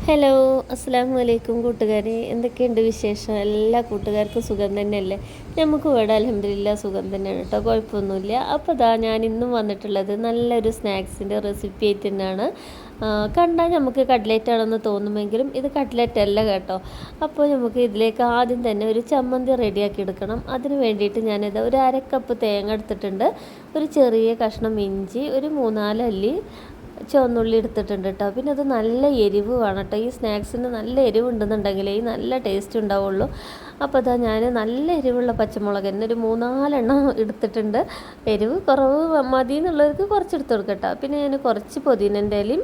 Hello, അസ്സലാമു അലൈക്കും കൂട്ടുകാരെ. എന്തൊക്കെയുണ്ട് വിശേഷം? എല്ലാ കൂട്ടുകാർക്കും സുഖം തന്നെയല്ലേ? നമുക്ക് ഇവിടെ അൽഹംദുലില്ലാ സുഖം തന്നെയാണ് കേട്ടോ, കുഴപ്പമൊന്നുമില്ല. അപ്പോൾ ഞാൻ ഇന്നും വന്നിട്ടുള്ളത് നല്ലൊരു സ്നാക്സിൻ്റെ റെസിപ്പി ആയിട്ട് തന്നെയാണ്. കണ്ടാൽ നമുക്ക് കട്ട്ലറ്റ് ആണെന്ന് തോന്നുമെങ്കിലും ഇത് കട്ട്ലറ്റ് അല്ല കേട്ടോ. അപ്പോൾ നമുക്ക് ഇതിലേക്ക് ആദ്യം തന്നെ ഒരു ചമ്മന്തി റെഡിയാക്കി എടുക്കണം. അതിന് വേണ്ടിയിട്ട് ഞാനിത് ഒരു അരക്കപ്പ് തേങ്ങ എടുത്തിട്ടുണ്ട്, ഒരു ചെറിയ കഷ്ണം ഇഞ്ചി, ഒരു 3-4 അല്ലി ചുവന്നുള്ളി എടുത്തിട്ടുണ്ട് കേട്ടോ. പിന്നെ അത് നല്ല എരിവ് വേണം കേട്ടോ. ഈ സ്നാക്സിന് നല്ല എരിവ് ഉണ്ടെന്നുണ്ടെങ്കിലേ ഈ നല്ല ടേസ്റ്റ് ഉണ്ടാവുള്ളൂ. അപ്പോൾ ഞാൻ നല്ല എരിവുള്ള പച്ചമുളക് തന്നെ ഒരു 3-4 എണ്ണം എടുത്തിട്ടുണ്ട്. എരിവ് കുറവ് മതി എന്നുള്ളവർക്ക് കുറച്ച് എടുത്ത് കൊടുക്കട്ടോ. പിന്നെ ഞാൻ കുറച്ച് പുതിനൻ്റെ ഇലയും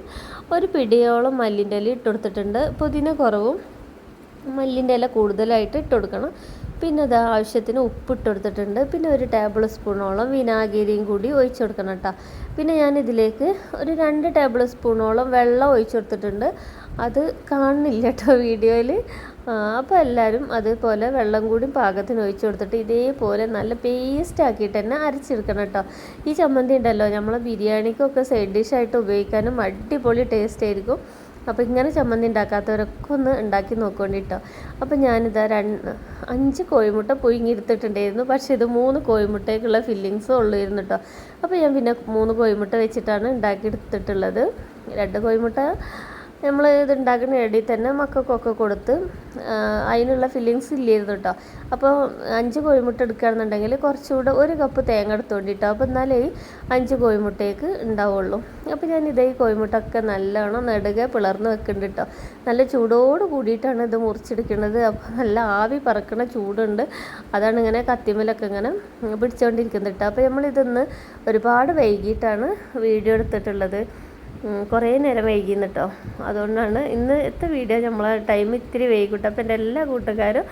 ഒരു പിടിയോളം മല്ലിൻ്റെ ഇലയും ഇട്ട് കൊടുത്തിട്ടുണ്ട്. പുതിന കുറവും മല്ലിൻ്റെ ഇല കൂടുതലായിട്ട് ഇട്ട് കൊടുക്കണം. പിന്നെ അത് ആവശ്യത്തിന് ഉപ്പിട്ട് കൊടുത്തിട്ടുണ്ട്. പിന്നെ ഒരു ടേബിൾ സ്പൂണോളം വിനാഗിരിയും കൂടി ഒഴിച്ച് കൊടുക്കണം കേട്ടോ. പിന്നെ ഞാനിതിലേക്ക് ഒരു 2 ടേബിൾ സ്പൂണോളം വെള്ളം ഒഴിച്ച് കൊടുത്തിട്ടുണ്ട്. അത് കാണുന്നില്ല കേട്ടോ വീഡിയോയിൽ. അപ്പോൾ എല്ലാവരും അതേപോലെ വെള്ളം കൂടി പാകത്തിന് ഒഴിച്ച് കൊടുത്തിട്ട് ഇതേപോലെ നല്ല പേസ്റ്റ് ആക്കിയിട്ട് തന്നെ അരച്ചെടുക്കണം കേട്ടോ. ഈ ചമ്മന്തി ഉണ്ടല്ലോ നമ്മളെ ബിരിയാണിക്കൊക്കെ സൈഡ് ഡിഷായിട്ട് ഉപയോഗിക്കാനും അടിപൊളി ടേസ്റ്റ് ആയിരിക്കും. അപ്പോൾ ഇങ്ങനെ ചമ്മന്തി ഉണ്ടാക്കാത്തവരൊക്കെ ഒന്ന് ഉണ്ടാക്കി നോക്കേണ്ടിട്ടോ. അപ്പോൾ ഞാനിതാ 5 കോഴിമുട്ട പുഴുങ്ങിയെടുത്തിട്ടുണ്ടായിരുന്നു. പക്ഷേ ഇത് 3 കോഴിമുട്ടയ്ക്കുള്ള ഫില്ലിങ്സും ഉള്ളിരുന്നു കേട്ടോ. അപ്പോൾ ഞാൻ പിന്നെ 3 കോഴിമുട്ട വെച്ചിട്ടാണ് ഉണ്ടാക്കിയെടുത്തിട്ടുള്ളത്. 2 കോഴിമുട്ട നമ്മൾ ഇത് ഉണ്ടാക്കുന്ന ഇടയിൽ തന്നെ മക്കൾക്കൊക്കെ കൊടുത്ത് അതിനുള്ള ഫില്ലിങ്സ് ഇല്ലായിരുന്നു കേട്ടോ. അപ്പോൾ 5 കോഴിമുട്ട എടുക്കുകയാണെന്നുണ്ടെങ്കിൽ കുറച്ചുകൂടെ 1 കപ്പ് തേങ്ങ എടുത്തുകൊണ്ടിട്ടോ. അപ്പോൾ എന്നാലേ 5 കോഴിമുട്ടയ്ക്ക് ഉണ്ടാവുള്ളൂ. അപ്പോൾ ഞാൻ ഇതേ കോഴിമുട്ടൊക്കെ നല്ലോണം നെടുകെ പിളർന്ന് വെക്കുന്നുണ്ട് കേട്ടോ. നല്ല ചൂടോട് കൂടിയിട്ടാണ് ഇത് മുറിച്ചെടുക്കുന്നത്. അപ്പോൾ നല്ല ആവി പറക്കണ ചൂടുണ്ട്. അതാണ് ഇങ്ങനെ കത്തിമലൊക്കെ ഇങ്ങനെ പിടിച്ചുകൊണ്ടിരിക്കുന്നത് കേട്ടോ. അപ്പോൾ നമ്മളിതൊന്ന് ഒരുപാട് വൈകിട്ടാണ് വീഡിയോ എടുത്തിട്ടുള്ളത്. കുറേ നേരം വൈകിന്ന് കേട്ടോ. അതുകൊണ്ടാണ് ഇന്നത്തെ വീഡിയോ നമ്മളെ ടൈം ഇത്തിരി വൈകിട്ട്. അപ്പോൾ എൻ്റെ എല്ലാ കൂട്ടുകാരും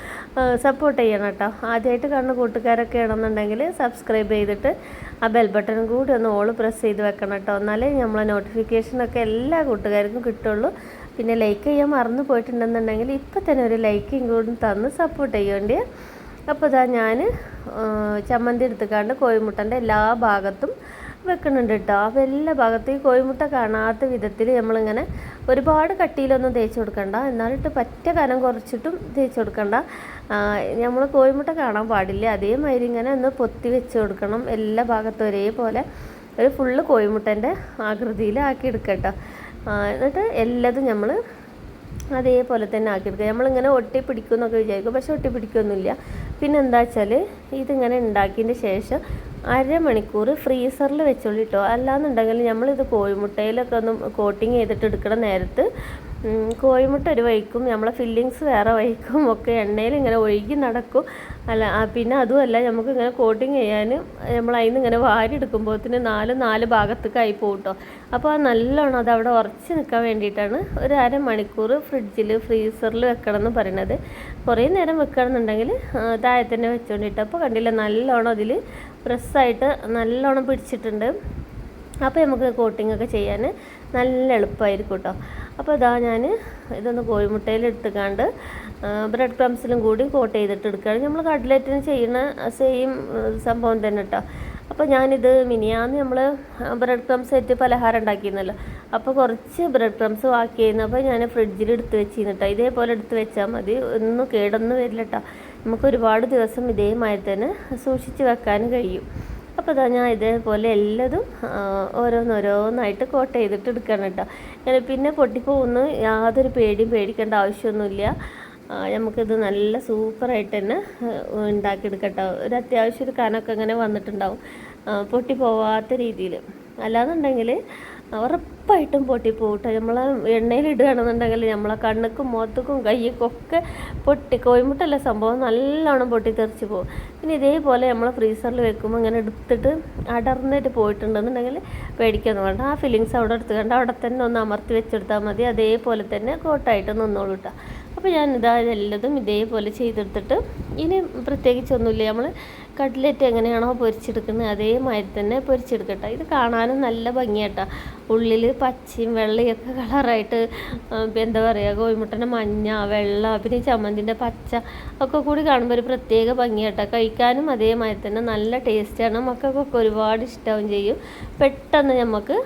സപ്പോർട്ട് ചെയ്യണം കേട്ടോ. ആദ്യമായിട്ട് കാണുന്ന കൂട്ടുകാരൊക്കെ ആണെന്നുണ്ടെങ്കിൽ സബ്സ്ക്രൈബ് ചെയ്തിട്ട് ആ ബെൽ ബട്ടൺ കൂടി ഒന്ന് ഓൾ പ്രസ് ചെയ്ത് വെക്കണം കേട്ടോ. എന്നാലേ നമ്മളെ നോട്ടിഫിക്കേഷനൊക്കെ എല്ലാ കൂട്ടുകാർക്കും കിട്ടുള്ളൂ. പിന്നെ ലൈക്ക് ചെയ്യാൻ മറന്നു പോയിട്ടുണ്ടെന്നുണ്ടെങ്കിൽ ഇപ്പം തന്നെ ഒരു ലൈക്കും കൂടി തന്ന് സപ്പോർട്ട് ചെയ്യേണ്ടി. അപ്പോൾ ഞാൻ ചമ്മന്തി എടുത്തുകൊണ്ട് കോഴിമുട്ടൻ്റെ എല്ലാ ഭാഗത്തും വെക്കുന്നുണ്ട് കേട്ടോ. അപ്പോൾ എല്ലാ ഭാഗത്തും ഈ കോഴിമുട്ട കാണാത്ത വിധത്തിൽ നമ്മളിങ്ങനെ ഒരുപാട് കട്ടിയിലൊന്നും തേച്ച് കൊടുക്കണ്ട, എന്നാലിട്ട് പറ്റ കനം കുറച്ചിട്ടും തേച്ച് കൊടുക്കണ്ട. നമ്മൾ കോഴിമുട്ട കാണാൻ പാടില്ല. അതേമാതിരി ഇങ്ങനെ ഒന്ന് പൊത്തി വെച്ച് കൊടുക്കണം. എല്ലാ ഭാഗത്തും ഒരേപോലെ ഒരു ഫുള്ള് കോഴിമുട്ടൻ്റെ ആകൃതിയിൽ ആക്കി എടുക്കട്ടോ. എന്നിട്ട് എല്ലാതും നമ്മൾ അതേപോലെ തന്നെ ആക്കിയെടുക്കുക. നമ്മളിങ്ങനെ ഒട്ടി പിടിക്കുമെന്നൊക്കെ വിചാരിക്കും, പക്ഷെ ഒട്ടി പിടിക്കുകയൊന്നുമില്ല. പിന്നെ എന്താ വെച്ചാൽ ഇതിങ്ങനെ ഉണ്ടാക്കിയതിന് ശേഷം അരമണിക്കൂർ ഫ്രീസറിൽ വെച്ചോളൂ കേട്ടോ. അല്ലാന്നുണ്ടെങ്കിൽ നമ്മളിത് കോഴിമുട്ടയിലൊക്കെ ഒന്ന് കോട്ടിങ് ചെയ്തിട്ട് എടുക്കണ നേരത്ത് കോഴിമുട്ട ഒരു വഴിക്കും നമ്മളെ ഫില്ലിങ്സ് വേറെ വഴിക്കും ഒക്കെ എണ്ണയിൽ ഇങ്ങനെ ഒഴുകി നടക്കും. പിന്നെ അതുമല്ല നമുക്ക് ഇങ്ങനെ കോട്ടിങ് ചെയ്യാൻ നമ്മൾ അതിൽ നിന്ന് ഇങ്ങനെ വാരി എടുക്കുമ്പോഴത്തിന് 4 ഭാഗത്തേക്കായി പോകും കേട്ടോ. അപ്പോൾ അത് നല്ലോണം അത് അവിടെ ഉറച്ച് നിൽക്കാൻ വേണ്ടിയിട്ടാണ് ഒരു അരമണിക്കൂർ ഫ്രീസറിൽ വെക്കണം എന്ന് പറയുന്നത്. കുറേ നേരം വെക്കുകയാണെന്നുണ്ടെങ്കിൽ താഴെ തന്നെ വെച്ചുകൊണ്ടിട്ട്. അപ്പോൾ കണ്ടില്ല നല്ലോണം അതിൽ പ്രസ്സായിട്ട് നല്ലോണം പിടിച്ചിട്ടുണ്ട്. അപ്പോൾ നമുക്ക് കോട്ടിങ്ങൊക്കെ ചെയ്യാൻ നല്ല എളുപ്പമായിരിക്കും കേട്ടോ. അപ്പോൾ ഞാൻ ഇതൊന്ന് കോഴിമുട്ടയിൽ എടുത്തുകൊണ്ട് ബ്രെഡ് ക്രംസിലും കൂടി കോട്ട് ചെയ്തിട്ട് എടുക്കുകയാണ്. നമ്മൾ കട്ട്ലറ്റിന് ചെയ്യുന്ന സെയിം സംഭവം തന്നെ കേട്ടോ. അപ്പോൾ ഞാനിത് മിനിയാന്ന് നമ്മൾ ബ്രെഡ് ക്രംസ് ആയിട്ട് പലഹാരം ഉണ്ടാക്കിയിരുന്നല്ലോ. അപ്പോൾ കുറച്ച് ബ്രെഡ് ക്രംസ് ബാക്കിയായിരുന്നു. അപ്പോൾ ഞാൻ ഫ്രിഡ്ജിൽ എടുത്ത് വെച്ചിരുന്നു കേട്ടോ. ഇതേപോലെ എടുത്ത് വെച്ചാൽ മതി, ഒന്നും കേടൊന്നും വരില്ല കേട്ടോ. നമുക്ക് ഒരുപാട് ദിവസം ഇതേമാതിരി തന്നെ സൂക്ഷിച്ച് വെക്കാൻ കഴിയും. അപ്പോൾ ഞാൻ ഇതേപോലെ എല്ലാതും ഓരോന്നായിട്ട് കോട്ട് ചെയ്തിട്ട് എടുക്കണം കേട്ടോ. പിന്നെ പൊട്ടിപ്പോകുന്നു യാതൊരു പേടിക്കേണ്ട ആവശ്യമൊന്നുമില്ല. നമുക്കിത് നല്ല സൂപ്പറായിട്ട് തന്നെ ഉണ്ടാക്കിയെടുക്കട്ടോ. ഒരു അത്യാവശ്യം ഒരു കനമൊക്കെ ഇങ്ങനെ വന്നിട്ടുണ്ടാവും, പൊട്ടിപ്പോവാത്ത രീതിയിൽ. അല്ലാന്നുണ്ടെങ്കിൽ ഉറപ്പായിട്ടും പൊട്ടിപ്പോവും കേട്ടോ. നമ്മൾ എണ്ണയിൽ ഇടുകയാണെന്നുണ്ടെങ്കിൽ നമ്മളെ കണ്ണുക്കും മുഖത്തുക്കും കയ്യക്കും ഒക്കെ കോഴിമുട്ടല്ല സംഭവം നല്ലോണം പൊട്ടിത്തെറിച്ച് പോകും. പിന്നെ ഇതേപോലെ നമ്മൾ ഫ്രീസറിൽ വെക്കുമ്പോൾ ഇങ്ങനെ എടുത്തിട്ട് അടർന്നിട്ട് പോയിട്ടുണ്ടെന്നുണ്ടെങ്കിൽ പേടിക്കൊന്നും വേണ്ട. ആ ഫില്ലിങ്സ് അവിടെ എടുത്തുകൊണ്ട് അവിടെ തന്നെ ഒന്ന് അമർത്തി വെച്ചെടുത്താൽ മതി. അതേപോലെ തന്നെ കോട്ടായിട്ട് നിന്നോളൂ കേട്ടോ. അപ്പോൾ ഞാൻ എല്ലാതും ഇതേപോലെ ചെയ്തെടുത്തിട്ട് ഇനി പ്രത്യേകിച്ചൊന്നുമില്ല. നമ്മൾ കട്ട്ലറ്റ് എങ്ങനെയാണോ പൊരിച്ചെടുക്കുന്നത് അതേമാതിരി തന്നെ പൊരിച്ചെടുക്കട്ടെ. ഇത് കാണാനും നല്ല ഭംഗിയാട്ടോ. ഉള്ളിൽ പച്ചയും വെള്ളയൊക്കെ കളറായിട്ട് എന്താ പറയുക, കോഴിമുട്ടൻ്റെ മഞ്ഞ വെള്ള പിന്നെ ചമ്മന്തിൻ്റെ പച്ച ഒക്കെ കൂടി കാണുമ്പോൾ ഒരു പ്രത്യേക ഭംഗിയാട്ടോ. കഴിക്കാനും അതേമാതിരി തന്നെ നല്ല ടേസ്റ്റാണ്. മക്കൾക്കൊക്കെ ഒരുപാട് ഇഷ്ടമാവും ചെയ്യും. പെട്ടെന്ന് നമുക്ക്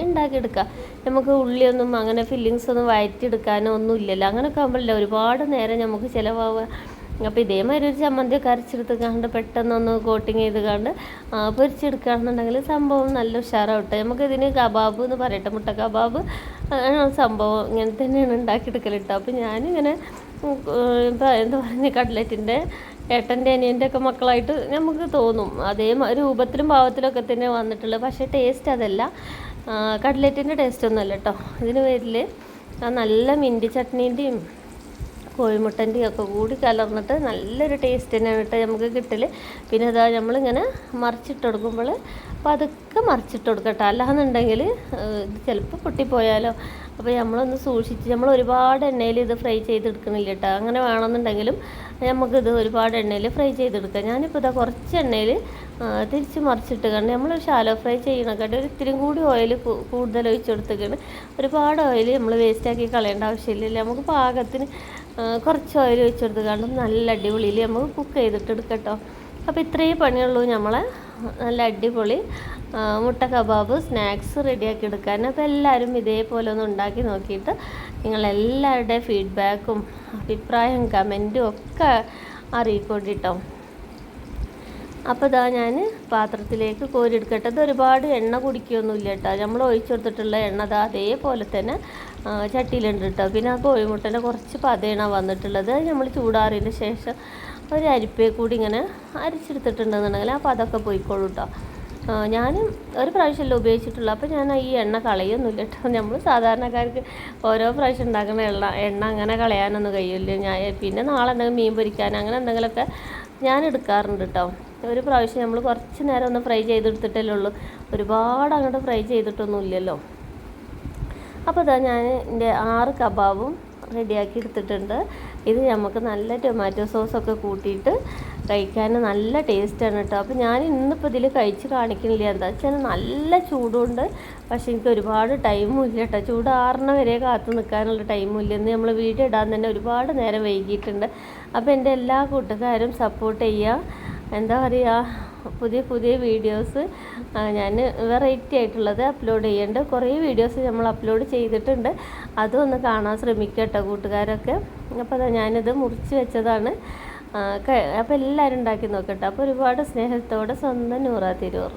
ഉണ്ടാക്കിയെടുക്കാം. നമുക്ക് ഉള്ളിയൊന്നും അങ്ങനെ ഫില്ലിങ്സ് ഒന്നും വഴറ്റിയെടുക്കാനോ ഒന്നും ഇല്ലല്ലോ. അങ്ങനെയൊക്കെ ആകുമ്പോഴല്ലേ ഒരുപാട് നേരം നമുക്ക് ചിലവാവുക. അപ്പോൾ ഇതേമാതിരി ഒരു ചമ്മന്തിയൊക്കെ അരച്ചെടുത്ത് പെട്ടെന്നൊന്ന് കോട്ടിങ് ചെയ്ത് പൊരിച്ചെടുക്കുകയാണെന്നുണ്ടെങ്കിൽ സംഭവം നല്ല ഉഷാറാവട്ടെ. നമുക്കിതിന് കബാബ് എന്ന് പറയട്ടെ, മുട്ട കബാബ് സംഭവം ഇങ്ങനെ തന്നെയാണ് ഉണ്ടാക്കിയെടുക്കലിട്ടോ. അപ്പോൾ ഞാനിങ്ങനെ എന്താ പറയുക, കട്ട്ലറ്റിൻ്റെ ഏട്ടൻ്റെ അനിയൻ്റെ ഒക്കെ മക്കളായിട്ട് നമുക്ക് തോന്നും. അതേ രൂപത്തിലും ഭാവത്തിലൊക്കെ തന്നെ വന്നിട്ടുള്ളത്. പക്ഷേ ടേസ്റ്റ് അതല്ല, കട്ട്ലറ്റിൻ്റെ ടേസ്റ്റൊന്നും അല്ല കേട്ടോ. ഇതിന് പേരിൽ നല്ല മിൻറ്റ് ചട്നീൻ്റെയും കോഴിമുട്ടൻ്റെയും ഒക്കെ കൂടി കലർന്നിട്ട് നല്ലൊരു ടേസ്റ്റ് തന്നെയാണ് കേട്ടോ നമുക്ക് കിട്ടൽ. പിന്നെ അതാ നമ്മളിങ്ങനെ മറിച്ചിട്ട് കൊടുക്കുമ്പോൾ പതുക്കെ മറിച്ചിട്ട് കൊടുക്കട്ടോ, അല്ലാന്നുണ്ടെങ്കിൽ ഇത് ചിലപ്പോൾ പൊട്ടിപ്പോയാലോ. അപ്പോൾ നമ്മളൊന്ന് സൂക്ഷിച്ച്, നമ്മൾ ഒരുപാട് എണ്ണയിൽ ഇത് ഫ്രൈ ചെയ്തെടുക്കണില്ല കേട്ടോ. അങ്ങനെ വേണമെന്നുണ്ടെങ്കിലും നമുക്കിത് ഒരുപാട് എണ്ണയിൽ ഫ്രൈ ചെയ്തെടുക്കാം. ഞാനിപ്പോൾ ഇതാ കുറച്ച് എണ്ണയിൽ തിരിച്ച് മറിച്ചിട്ട് കണ്ട് നമ്മൾ ഷാലോ ഫ്രൈ ചെയ്യണക്കാട്ട് ഒരു ഇത്തിരി കൂടി ഓയിൽ കൂടുതൽ ഒഴിച്ച് കൊടുത്തേക്കാണ്. ഒരുപാട് ഓയിൽ നമ്മൾ വേസ്റ്റാക്കി കളയേണ്ട ആവശ്യമില്ല. നമുക്ക് പാകത്തിന് കുറച്ച് ഓയിൽ ഒഴിച്ച് കൊടുത്തുകൊണ്ട് നല്ല അടിപൊളിയിൽ നമുക്ക് കുക്ക് ചെയ്തിട്ട് എടുക്കട്ടോ. അപ്പോൾ ഇത്രയും പണിയുള്ളൂ നമ്മളെ നല്ല അടിപൊളി മുട്ട കബാബ് സ്നാക്സ് റെഡിയാക്കി എടുക്കാൻ. അപ്പോൾ എല്ലാവരും ഇതേപോലെ ഒന്ന് ഉണ്ടാക്കി നോക്കിയിട്ട് നിങ്ങളെല്ലാവരുടെയും ഫീഡ്ബാക്കും അഭിപ്രായം കമൻറ്റും ഒക്കെ അറിയിക്കൊണ്ടിട്ടോ. അപ്പോൾ ഇതാ ഞാൻ പാത്രത്തിലേക്ക് കോരിയെടുക്കട്ടെ. ഇത് ഒരുപാട് എണ്ണ കുടിക്കുകയൊന്നുമില്ല കേട്ടോ. നമ്മൾ ഒഴിച്ചു കൊടുത്തിട്ടുള്ള എണ്ണ അത് അതേപോലെ തന്നെ ചട്ടിയിലുണ്ട് കേട്ടോ. പിന്നെ ആ കോഴിമുട്ടൻ്റെ കുറച്ച് പതയാണ് വന്നിട്ടുള്ളത്. നമ്മൾ ചൂടാറിയതിന് ശേഷം ഒരു അരിപ്പയെ കൂടി ഇങ്ങനെ അരിച്ചെടുത്തിട്ടുണ്ടെന്നുണ്ടെങ്കിൽ ആ പതൊക്കെ പോയിക്കോളൂ കേട്ടോ. ഞാൻ ഒരു പ്രാവശ്യമല്ല ഉപയോഗിച്ചിട്ടുള്ളൂ. അപ്പോൾ ഞാൻ ഈ എണ്ണ കളയൊന്നുമില്ല കേട്ടോ. നമ്മൾ സാധാരണക്കാർക്ക് ഓരോ പ്രാവശ്യം ഉണ്ടാക്കുന്ന എണ്ണ അങ്ങനെ കളയാനൊന്നും കഴിയില്ല. പിന്നെ നാളെ എന്തെങ്കിലും മീൻ പൊരിക്കാൻ അങ്ങനെ എന്തെങ്കിലുമൊക്കെ ഞാൻ എടുക്കാറുണ്ട് കേട്ടോ. ഒരു പ്രാവശ്യം നമ്മൾ കുറച്ച് നേരം ഒന്ന് ഫ്രൈ ചെയ്തെടുത്തിട്ടല്ലേ ഉള്ളൂ, ഒരുപാട് അങ്ങോട്ട് ഫ്രൈ ചെയ്തിട്ടൊന്നും ഇല്ലല്ലോ. അപ്പോൾ ഇതാ ഞാൻ എൻ്റെ 6 കബാബും റെഡിയാക്കി എടുത്തിട്ടുണ്ട്. ഇത് നമുക്ക് നല്ല ടൊമാറ്റോ സോസൊക്കെ കൂട്ടിയിട്ട് കഴിക്കാൻ നല്ല ടേസ്റ്റാണ് കേട്ടോ. അപ്പോൾ ഞാൻ ഇന്നിപ്പോൾ ഇതിൽ കഴിച്ച് കാണിക്കുന്നില്ല, എന്താ വെച്ചാൽ നല്ല ചൂടുണ്ട്. പക്ഷേ എനിക്ക് ഒരുപാട് ടൈമും ഇല്ല കേട്ടോ. ചൂട് ആറണ വരെ കാത്തു നിൽക്കാനുള്ള ടൈമും ഇല്ല. ഇന്ന് നമ്മൾ വീഡിയോ ഇടാൻ തന്നെ ഒരുപാട് നേരം വൈകിയിട്ടുണ്ട്. അപ്പോൾ എൻ്റെ എല്ലാ കൂട്ടുകാരും സപ്പോർട്ട് ചെയ്യുക. എന്താ പറയുക, പുതിയ വീഡിയോസ് ഞാൻ വെറൈറ്റി ആയിട്ടുള്ളത് അപ്ലോഡ് ചെയ്യുന്നുണ്ട്. കുറേ വീഡിയോസ് നമ്മൾ അപ്ലോഡ് ചെയ്തിട്ടുണ്ട്, അതും ഒന്ന് കാണാൻ ശ്രമിക്കുക കേട്ടോ കൂട്ടുകാരൊക്കെ. അപ്പോൾ ഞാനിത് മുറിച്ച് വെച്ചതാണ്. അപ്പോൾ എല്ലാവരും ഉണ്ടാക്കി നോക്കട്ടെ. അപ്പോൾ ഒരുപാട് സ്നേഹത്തോടെ സ്വന്തം നൂറ തിരൂർ.